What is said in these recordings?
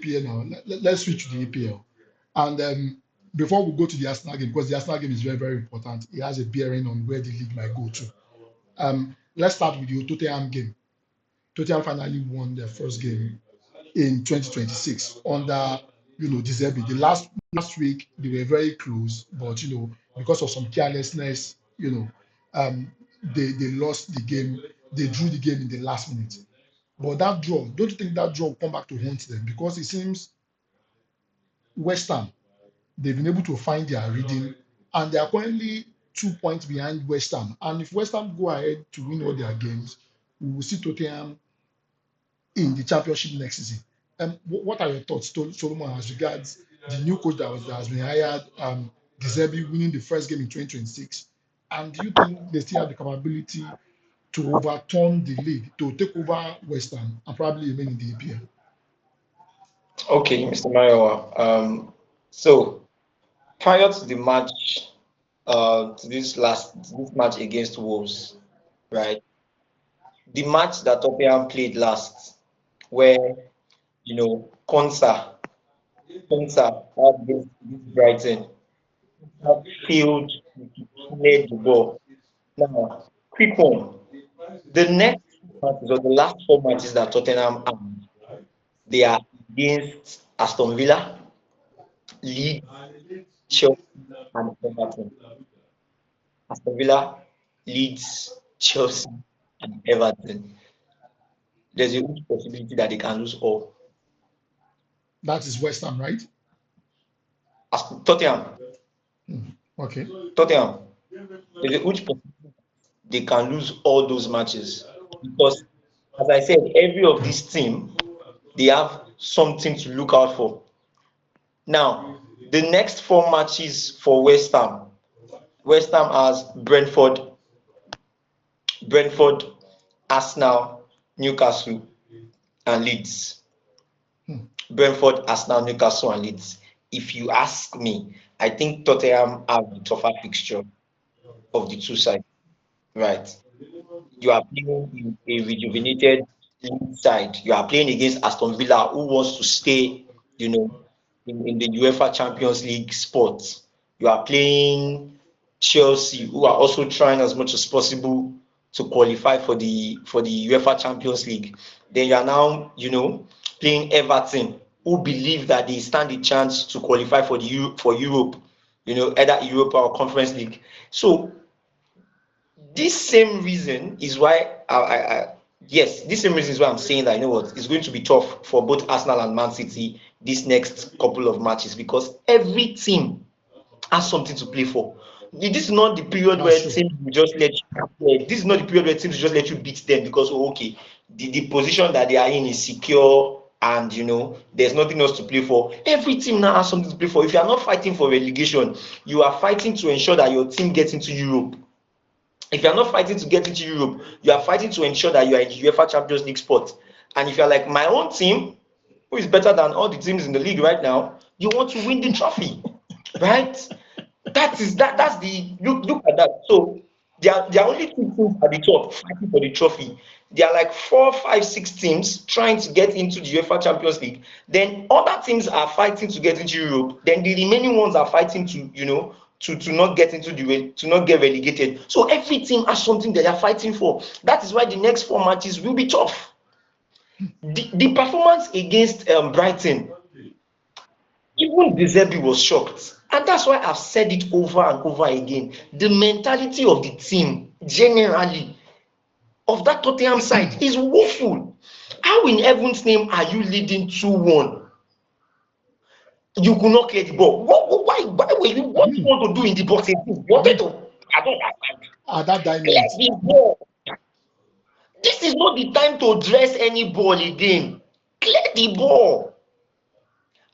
EPL now. Let's switch to the EPL. And before we go to the Arsenal game, because the Arsenal game is very, very important, it has a bearing on where the league might go to. Let's start with the Tottenham game. Tottenham finally won their first game in 2026 under De Zerbi. The last week they were very close, but because of some carelessness, they lost the game. They drew the game in the last minute. But that draw, don't you think that draw will come back to haunt them? Because it seems West Ham, they've been able to find their reading, and they are currently 2 points behind West Ham. And if West Ham go ahead to win all their games, we will see Tottenham in the championship next season. What are your thoughts, Solomon, as regards the new coach that has been hired, De Zerbi winning the first game in 2026? And do you think they still have the capability to overturn the league, to take over West Ham and probably remain in the EPL? Okay, Mr. Mario. So prior to the match, to this match against Wolves, right? The match that Tottenham played last, where Konsa against Brighton failed to clear the ball. Now, quick one. The next matches or the last four matches that Tottenham have, they are against Aston Villa, Leeds, Chelsea, and Everton. Aston Villa, Leeds, Chelsea, and Everton. There's a huge possibility that they can lose all. That is West Ham, right? Tottenham, Okay. Tottenham. There's a huge possibility they can lose all those matches because, as I said, every of this team they have something to look out for. Now, the next four matches for West Ham has Brentford, Arsenal, Newcastle, and Leeds. Hmm. Brentford, Arsenal, Newcastle, and Leeds. If you ask me, I think Tottenham have the tougher fixture of the two sides. Right. You are playing in a rejuvenated Leeds side. You are playing against Aston Villa, who wants to stay, in the UEFA Champions League spot. You are playing Chelsea, who are also trying as much as possible to qualify for the UEFA Champions League. Then you are now, playing Everton, who believe that they stand a chance to qualify for Europe, either Europa or Conference League. So this same reason is why yes, this same reason is why I'm saying that it's going to be tough for both Arsenal and Man City this next couple of matches because every team has something to play for. This is not the period That's where true. teams will just let you. This is not the period where teams will just let you beat them because okay, the position that they are in is secure and there's nothing else to play for. Every team now has something to play for. If you are not fighting for relegation, you are fighting to ensure that your team gets into Europe. If you are not fighting to get into Europe, you are fighting to ensure that you are in the UEFA Champions League spot. And if you are like my own team, who is better than all the teams in the league right now, you want to win the trophy, right? That's the look at that. So there are only two teams at the top fighting for the trophy. There are like 4, 5, 6 teams trying to get into the UEFA Champions League. Then other teams are fighting to get into Europe. Then the remaining ones are fighting to to not get into to not get relegated. So every team has something that they are fighting for. That is why the next four matches will be tough. The performance against Brighton, even De Zerbi was shocked. And that's why I've said it over and over again. The mentality of the team, generally, of that Tottenham side is woeful. How in heaven's name are you leading 2-1? You could not clear the ball. Why were you? What do you want to do in the box 18? You wanted to, I don't understand. At that Clear minute. the ball. This is not the time to dress any ball again. Clear the ball.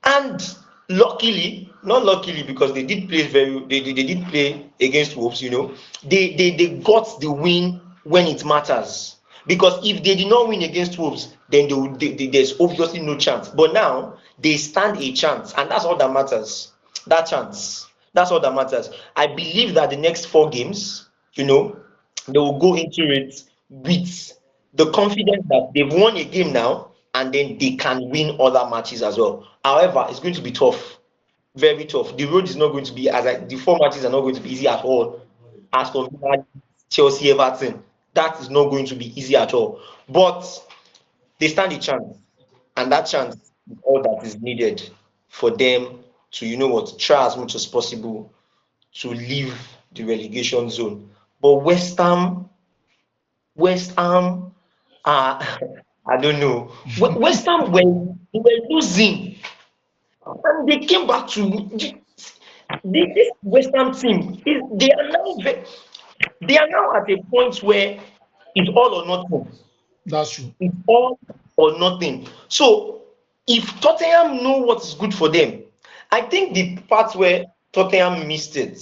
And luckily, not luckily, because they did play they did play against Wolves, they got the win when it matters. Because if they did not win against Wolves, then there's obviously no chance. But now they stand a chance, and that's all that matters. That chance. That's all that matters. I believe that the next four games, they will go into it with the confidence that they've won a game now and then they can win other matches as well. However, it's going to be tough, very tough. The road is not going to be the 4 matches are not going to be easy at all. Aston Villa, Chelsea, Everton, that is not going to be easy at all. But they stand a chance, and that chance is all that is needed for them to, try as much as possible to leave the relegation zone. But West Ham, uh, I don't know. West Ham, when they were losing, and they came back to this West Ham team. They are now at a point where it's all or nothing. That's true. It's all or nothing. So if Tottenham know what's good for them, I think the part where Tottenham missed it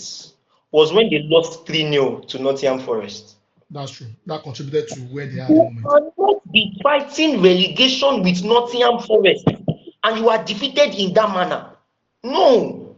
was when they lost 3-0 to Nottingham Forest. That's true. That contributed to where they are at the You moment. cannot be fighting relegation with Nottingham Forest and you are defeated in that manner. No,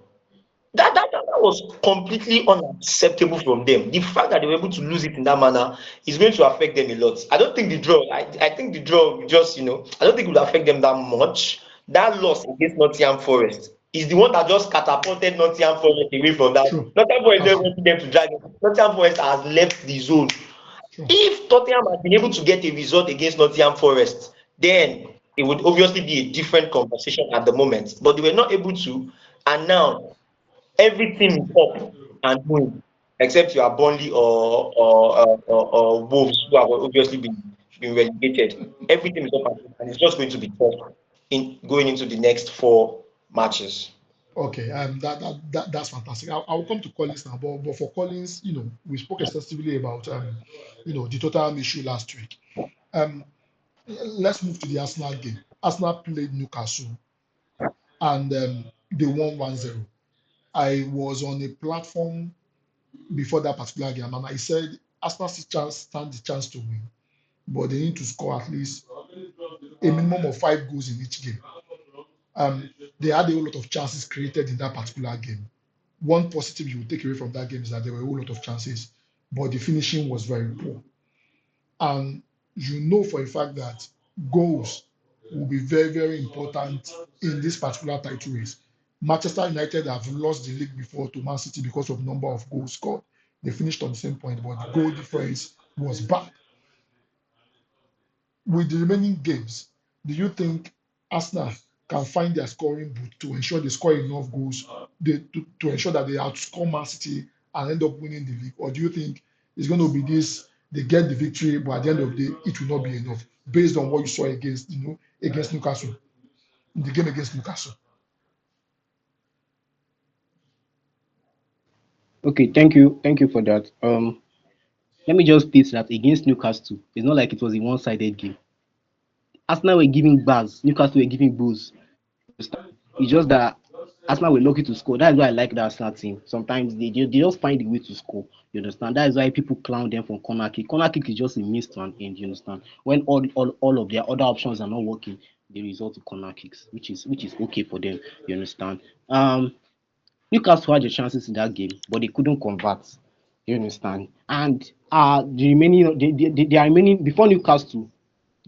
that was completely unacceptable from them. The fact that they were able to lose it in that manner is going to affect them a lot. I don't think the draw, I think the draw just, I don't think it will affect them that much. That loss against Nottingham Forest is the one that just catapulted Nottingham Forest away from that. True. Nottingham Forest That's never true. wanted them to drag them. Nottingham Forest has left the zone. True. If Tottenham had been able to get a result against Nottingham Forest, then it would obviously be a different conversation at the moment. But they were not able to, and now everything is up and moving, except you are Burnley or Wolves, who have obviously been relegated. Everything is up and moving, and it's just going to be tough in going into the next 4 matches. Okay, that's fantastic. I'll come to Collins now, but for Collins, we spoke extensively about the Tottenham issue last week. Um, let's move to the Arsenal game. Arsenal played Newcastle and they won 1-0. I was on a platform before that particular game, and I said Arsenal stand the chance to win, but they need to score at least a minimum of 5 goals in each game. They had a whole lot of chances created in that particular game. One positive you will take away from that game is that there were a whole lot of chances, but the finishing was very poor. And you know for a fact that goals will be very, very important in this particular title race. Manchester United have lost the league before to Man City because of number of goals scored. They finished on the same point, but the goal difference was bad. With the remaining games, do you think Arsenal can find their scoring boot to ensure they score enough goals to ensure that they outscore Man City and end up winning the league? Or do you think it's going to be this, they get the victory, but at the end of the day, it will not be enough based on what you saw against Newcastle, in the game against Newcastle? Okay, thank you for that. Let me just state that against Newcastle, it's not like it was a one-sided game. Arsenal were giving bars, Newcastle were giving bulls. You understand? It's just that Arsenal were lucky to score. That's why I like the Arsenal team. Sometimes they just find a way to score. You understand? That is why people clown them from corner kick. Corner kick is just a means to an end. You understand? When all of their other options are not working, they resort to corner kicks, which is okay for them. You understand? Newcastle had the chances in that game, but they couldn't convert. You understand? And the remaining they are remaining before Newcastle,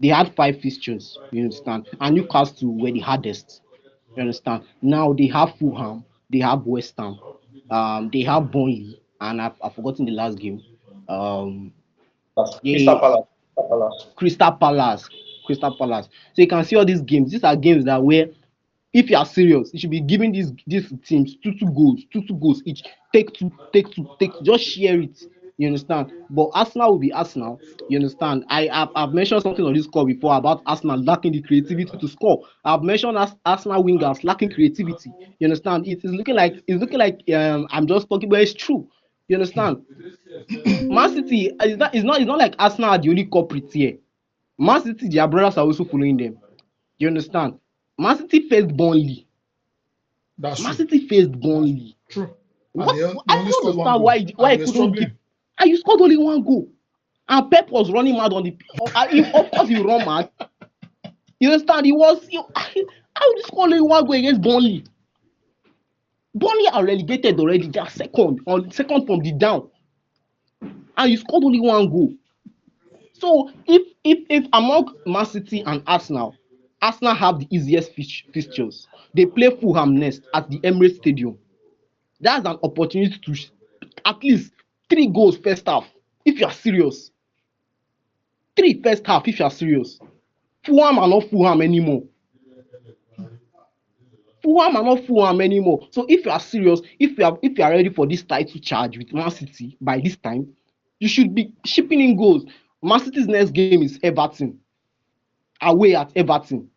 they had 5 fixtures. You understand? And Newcastle were the hardest. You understand? Now they have Fulham, they have West Ham, they have Burnley, and I've forgotten the last game. Um, Crystal they Palace. Crystal Palace. Crystal Palace, Crystal Palace. So you can see all these games. These are games that where if you are serious, you should be giving these teams two goals each. Take two, take two, take two. Just share it. You understand? But Arsenal will be Arsenal. You understand? I've mentioned something on this call before about Arsenal lacking the creativity to score. I've mentioned Arsenal wingers lacking creativity. You understand? It's looking like I'm just talking, but it's true. You understand? Man City is not like Arsenal are the only culprits here. Man City, their brothers are also following them. You understand? Man City faced Burnley. That's Man true. City faced Burnley. True. And What they I only don't scored one understand goal, why and he they were couldn't keep. struggling. And you scored only one goal. And Pep was running mad on the. Of course, he run mad. You understand? He was. How you score only one goal against Burnley? Burnley are relegated already. They are second from the down, and you scored only one goal. So if among Man City and Arsenal, Arsenal have the easiest fixtures. They play Fulham next at the Emirates Stadium. That's an opportunity to at least 3 goals first half if you are serious. 3 first half if you are serious. Fulham are not Fulham anymore. Fulham are not Fulham anymore. So if you are serious, if you are ready for this title charge with Man City by this time, you should be shipping in goals. Man City's next game is Everton, away at Everton.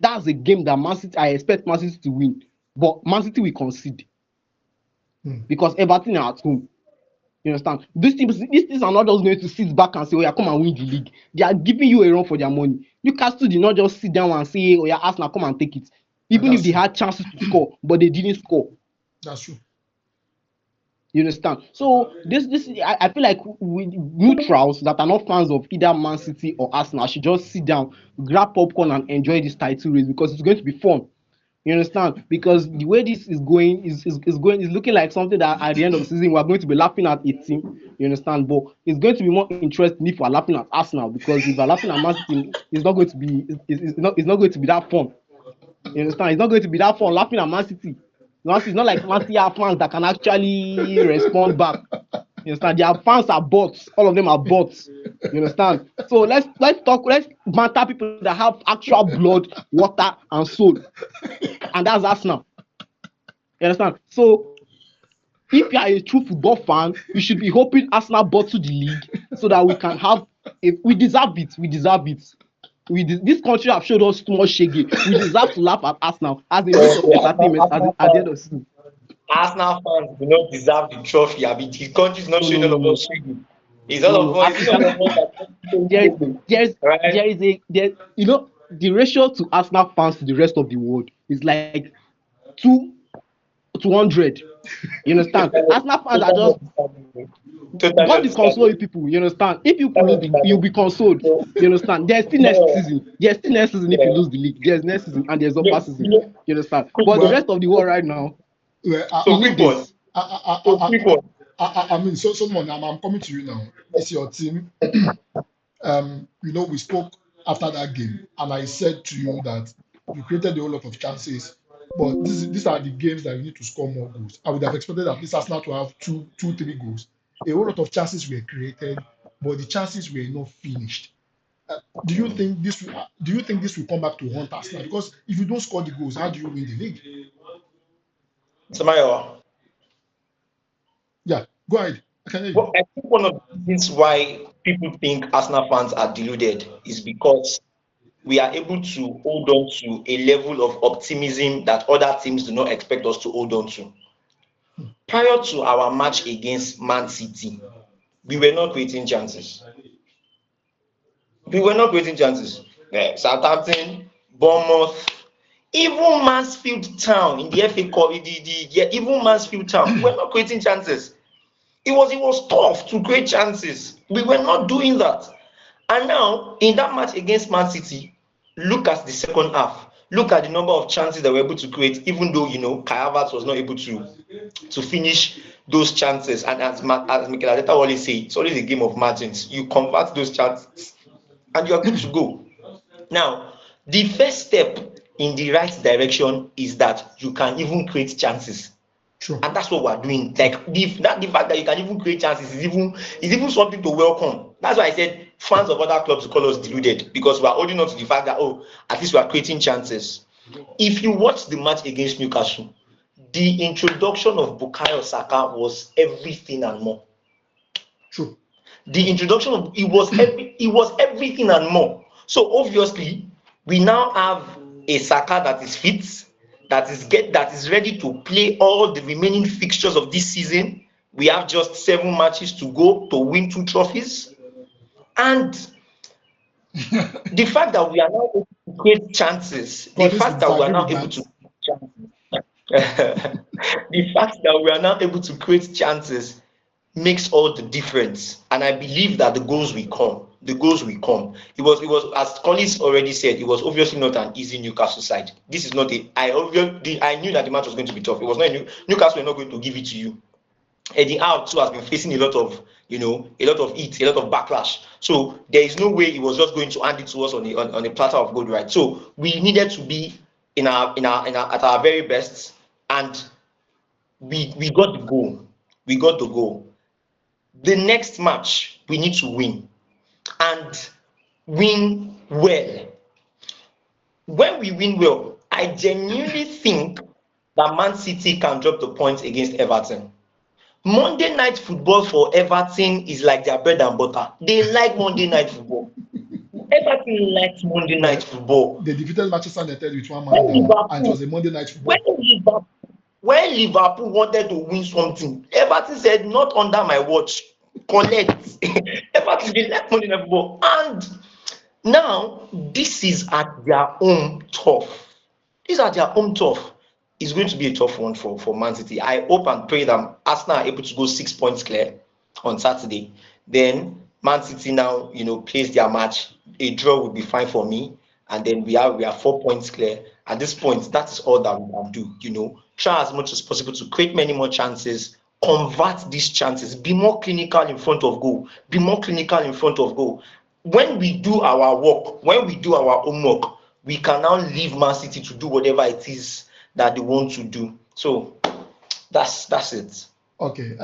That's a game that I expect Man City to win, but Man City will concede because Everton are at home. You understand? These teams are not just going to sit back and say, "Oh yeah, come and win the league." They are giving you a run for their money. Newcastle did not just sit down and say, "Oh yeah, Arsenal, come and take it," even if they had chances to score, but they didn't score. That's true. You understand? So I feel like with neutrals that are not fans of either Man City or Arsenal should just sit down, grab popcorn, and enjoy this title race because it's going to be fun. You understand? Because the way this is going is looking like something that at the end of the season we are going to be laughing at a team. You understand? But it's going to be more interesting if we are laughing at Arsenal because if we are laughing at Man City, it's not going to be it's not going to be that fun. You understand? It's not going to be that fun laughing at Man City. Man City is not like Man City have fans that can actually respond back. You understand? Their fans are bots. All of them are bots. You understand? So let's banter people that have actual blood, water, and soul. And that's Arsenal. You understand? So if you are a true football fan, you should be hoping Arsenal bottle the league so that we can have we deserve it. We deserve it. This country have showed us too much shege. We deserve to laugh at Arsenal as a means of entertainment at the end of the season. Arsenal fans do not deserve the trophy. I mean, the country is not No, no, showing no, all of no, us shame. It's all no. of us. It's all of us There, that there right? is the ratio to Arsenal fans to the rest of the world is like 200. You understand? Arsenal fans are just Totally God will console you understandable. people. You understand? If you Totally lose, you'll be understandable. consoled. So, You understand? There's still next no, season. There's still next season if you yeah. lose the league. There's next season and there's upper season. You understand? Quick But the one. Well, rest of the world right now, well, we So need quick one. this. So quick one. I mean, so someone, I'm coming to you now. It's your team. We spoke after that game, and I said to you that you created a whole lot of chances, but these are the games that you need to score more goals. I would have expected at least Arsenal to have two, 3 goals. A whole lot of chances were created, but the chances were not finished. Do you think this? Do you think this will come back to haunt Arsenal? Because if you don't score the goals, how do you win the league? Samayo, Yeah, go ahead. I can hear you. well, I think one of the reasons why people think Arsenal fans are deluded is because we are able to hold on to a level of optimism that other teams do not expect us to hold on to. Prior to our match against Man City, we were not creating chances. We were not creating chances. Southampton, Bournemouth, even Mansfield Town in the FA Cup, yeah, even Mansfield Town, we were not creating chances. It was tough to create chances. We were not doing that. And now, in that match against Man City, look at the second half. Look at the number of chances that we were able to create, even though Kai Havertz was not able to finish those chances. And as Mikel Arteta always say, it's always a game of margins. You convert those chances, and you are good to go. Now, the first step in the right direction is that you can even create chances. Sure. And that's what we're doing. Like the fact that you can even create chances is even something to welcome. That's why I said fans of other clubs call us deluded because we are holding on to the fact that at least we are creating chances. If you watch the match against Newcastle, the introduction of Bukayo Saka was everything and more. True. The introduction of it was everything and more. So obviously, we now have a Saka that is fit, that is ready to play all the remaining fixtures of this season. We have just 7 matches to go to win 2 trophies, and the fact that we are now able to create chances, the Collins fact will that we are disagree now with able that. to the fact that we are now able to create chances makes all the difference. And I believe that the goals will come. The goals will come. It was as Collins already said, it was obviously not an easy Newcastle side. This is not a I knew that the match was going to be tough. It was not Newcastle were not going to give it to you. Eddie Howe too has been facing a lot of, a lot of heat, a lot of backlash. So there is no way he was just going to hand it to us on a platter of gold, right? So we needed to be at our very best, and we got the goal. We got the goal. The next match we need to win, and win well. When we win well, I genuinely think that Man City can drop the points against Everton. Monday night football for Everton is like their bread and butter. They like Monday night football. Everton likes Monday Yeah, night football. they defeated Manchester United with one man When down, and it Liverpool, was a Monday night when football. Liverpool, when Liverpool wanted to win something, Everton said, "Not under my watch. Collect." Everton dey like Monday night football, and now this is at their home turf. These are their home turf. It's going to be a tough one for Man City. I hope and pray that Arsenal are able to go 6 points clear on Saturday. Then Man City now, plays their match. A draw would be fine for me. And then we are 4 points clear. At this point, that is all that we can do. Try as much as possible to create many more chances, convert these chances, be more clinical in front of goal, be more clinical in front of goal. When we do our work, when we do our homework, we can now leave Man City to do whatever it is that they want to do. So that's it. Okay.